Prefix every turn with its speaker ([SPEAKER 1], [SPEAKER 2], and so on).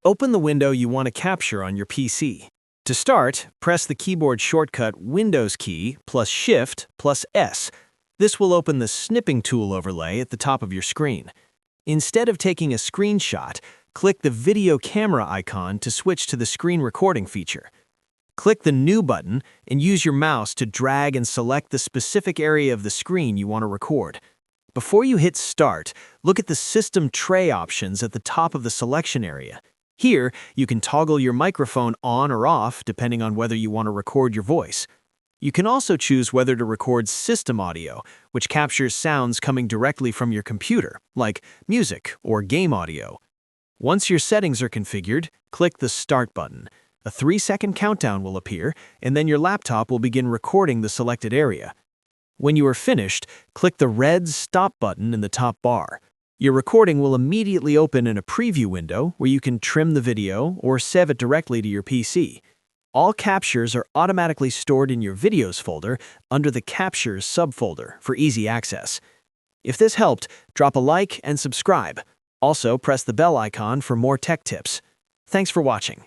[SPEAKER 1] Open the window you want to capture on your PC. To start, press the keyboard shortcut Windows key plus Shift plus S. This will open the Snipping Tool overlay at the top of your screen. Instead of taking a screenshot, click the video camera icon to switch to the screen recording feature. Click the New button and use your mouse to drag and select the specific area of the screen you want to record. Before you hit Start, look at the System Tray options at the top of the selection area. Here, you can toggle your microphone on or off depending on whether you want to record your voice. You can also choose whether to record system audio, which captures sounds coming directly from your computer, like music or game audio. Once your settings are configured, click the Start button. A 3-second countdown will appear, and then your laptop will begin recording the selected area. When you are finished, click the red Stop button in the top bar. Your recording will immediately open in a preview window where you can trim the video or save it directly to your PC. All captures are automatically stored in your Videos folder under the Captures subfolder for easy access. If this helped, drop a like and subscribe. Also, press the bell icon for more tech tips. Thanks for watching.